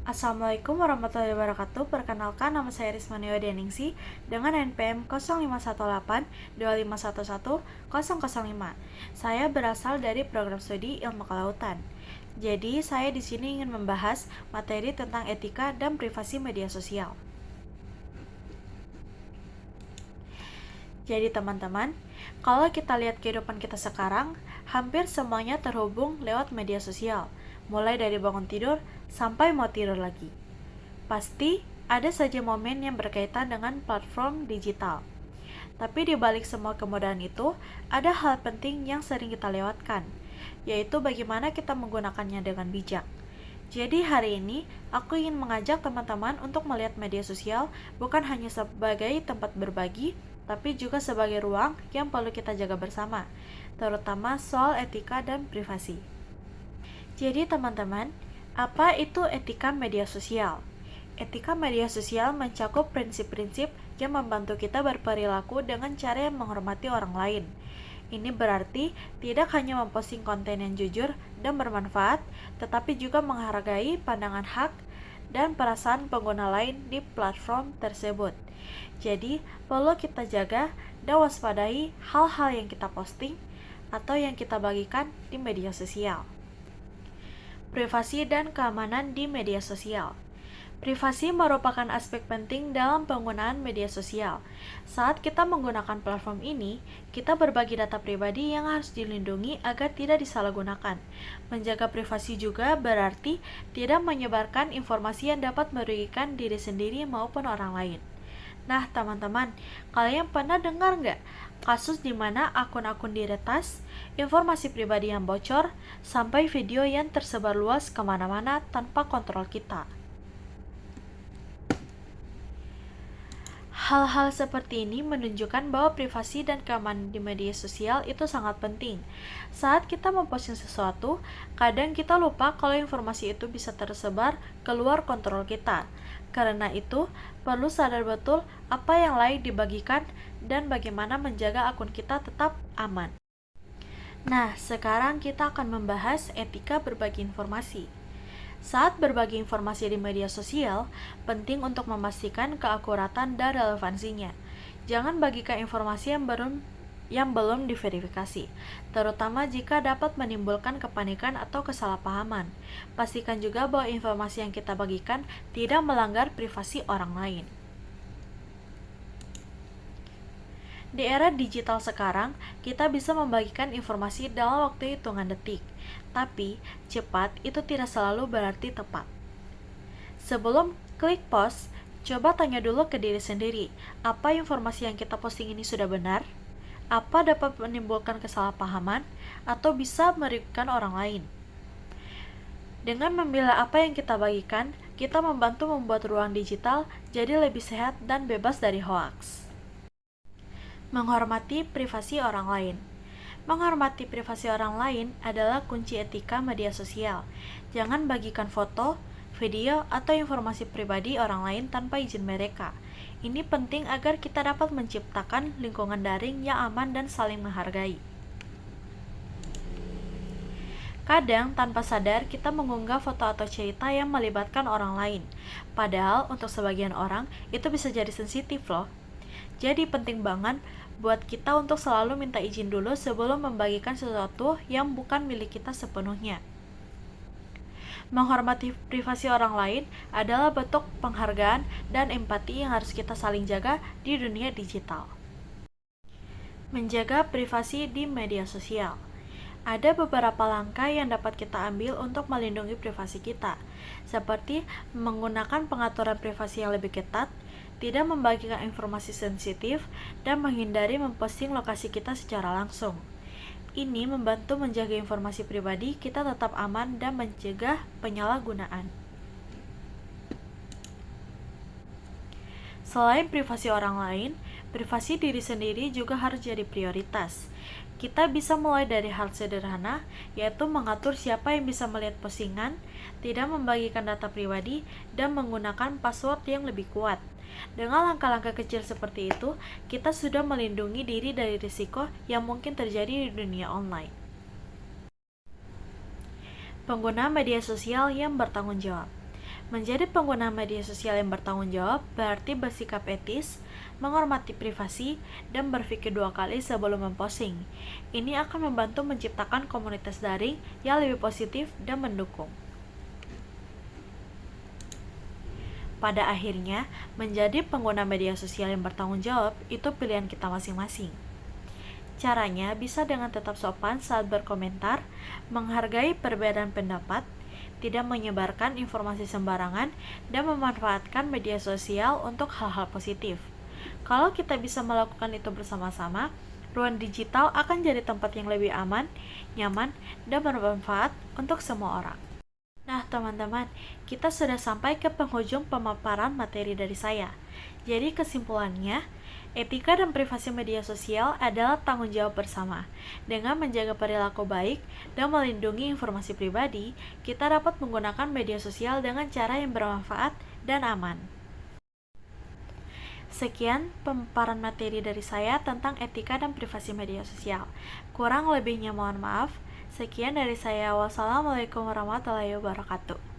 Assalamualaikum warahmatullahi wabarakatuh. Perkenalkan, nama saya Rismanio Deningsi dengan NPM 0518-2511-005. Saya berasal dari program studi Ilmu Kelautan. Jadi, saya di sini ingin membahas materi tentang etika dan privasi media sosial. Jadi teman-teman, kalau kita lihat kehidupan kita sekarang, hampir semuanya terhubung lewat media sosial, mulai dari bangun tidur sampai mau tidur lagi. Pasti ada saja momen yang berkaitan dengan platform digital. Tapi di balik semua kemudahan itu, ada hal penting yang sering kita lewatkan, yaitu bagaimana kita menggunakannya dengan bijak. Jadi hari ini, aku ingin mengajak teman-teman untuk melihat media sosial bukan hanya sebagai tempat berbagi, tapi juga sebagai ruang yang perlu kita jaga bersama, terutama soal etika dan privasi. Jadi teman-teman, apa itu etika media sosial? Etika media sosial mencakup prinsip-prinsip yang membantu kita berperilaku dengan cara yang menghormati orang lain. Ini berarti tidak hanya memposting konten yang jujur dan bermanfaat, tetapi juga menghargai pandangan hak dan perasaan pengguna lain di platform tersebut. Jadi, perlu kita jaga dan waspadai hal-hal yang kita posting atau yang kita bagikan di media sosial. Privasi dan keamanan di media sosial. Privasi merupakan aspek penting dalam penggunaan media sosial. Saat kita menggunakan platform ini, kita berbagi data pribadi yang harus dilindungi agar tidak disalahgunakan. Menjaga privasi juga berarti tidak menyebarkan informasi yang dapat merugikan diri sendiri maupun orang lain. Nah, teman-teman, kalian pernah dengar nggak kasus di mana akun-akun diretas, informasi pribadi yang bocor, sampai video yang tersebar luas kemana-mana tanpa kontrol kita? Hal-hal seperti ini menunjukkan bahwa privasi dan keamanan di media sosial itu sangat penting. Saat kita memposting sesuatu, kadang kita lupa kalau informasi itu bisa tersebar keluar kontrol kita. Karena itu, perlu sadar betul apa yang layak dibagikan dan bagaimana menjaga akun kita tetap aman. Nah, sekarang kita akan membahas etika berbagi informasi. Saat berbagi informasi di media sosial, penting untuk memastikan keakuratan dan relevansinya. Jangan bagikan informasi yang belum diverifikasi, terutama jika dapat menimbulkan kepanikan atau kesalahpahaman. Pastikan juga bahwa informasi yang kita bagikan tidak melanggar privasi orang lain. Di era digital sekarang, kita bisa membagikan informasi dalam waktu hitungan detik. Tapi, cepat itu tidak selalu berarti tepat. Sebelum klik post, coba tanya dulu ke diri sendiri, apa informasi yang kita posting ini sudah benar? Apa dapat menimbulkan kesalahpahaman? Atau bisa merugikan orang lain? Dengan memilah apa yang kita bagikan, kita membantu membuat ruang digital jadi lebih sehat dan bebas dari hoaks. Menghormati privasi orang lain. Menghormati privasi orang lain adalah kunci etika media sosial. Jangan bagikan foto, video, atau informasi pribadi orang lain tanpa izin mereka. Ini penting agar kita dapat menciptakan lingkungan daring yang aman dan saling menghargai. Kadang, tanpa sadar, kita mengunggah foto atau cerita yang melibatkan orang lain. Padahal, untuk sebagian orang, itu bisa jadi sensitif loh. Jadi penting banget buat kita untuk selalu minta izin dulu sebelum membagikan sesuatu yang bukan milik kita sepenuhnya. Menghormati privasi orang lain adalah bentuk penghargaan dan empati yang harus kita saling jaga di dunia digital. Menjaga privasi di media sosial. Ada beberapa langkah yang dapat kita ambil untuk melindungi privasi kita, seperti menggunakan pengaturan privasi yang lebih ketat, tidak membagikan informasi sensitif, dan menghindari memposting lokasi kita secara langsung. Ini membantu menjaga informasi pribadi kita tetap aman dan mencegah penyalahgunaan. Selain privasi orang lain, privasi diri sendiri juga harus jadi prioritas. Kita bisa mulai dari hal sederhana, yaitu mengatur siapa yang bisa melihat postingan, tidak membagikan data pribadi, dan menggunakan password yang lebih kuat. Dengan langkah-langkah kecil seperti itu, kita sudah melindungi diri dari risiko yang mungkin terjadi di dunia online. Pengguna media sosial yang bertanggung jawab. Menjadi pengguna media sosial yang bertanggung jawab berarti bersikap etis, menghormati privasi, dan berpikir dua kali sebelum memposting. Ini akan membantu menciptakan komunitas daring yang lebih positif dan mendukung. Pada akhirnya, menjadi pengguna media sosial yang bertanggung jawab itu pilihan kita masing-masing. Caranya bisa dengan tetap sopan saat berkomentar, menghargai perbedaan pendapat, tidak menyebarkan informasi sembarangan, dan memanfaatkan media sosial untuk hal-hal positif. Kalau kita bisa melakukan itu bersama-sama, ruang digital akan jadi tempat yang lebih aman, nyaman, dan bermanfaat untuk semua orang. Nah, teman-teman, kita sudah sampai ke penghujung pemaparan materi dari saya. Jadi kesimpulannya, etika dan privasi media sosial adalah tanggung jawab bersama. Dengan menjaga perilaku baik dan melindungi informasi pribadi, kita dapat menggunakan media sosial dengan cara yang bermanfaat dan aman. Sekian pemaparan materi dari saya tentang etika dan privasi media sosial. Kurang lebihnya mohon maaf. Sekian dari saya. Wassalamualaikum warahmatullahi wabarakatuh.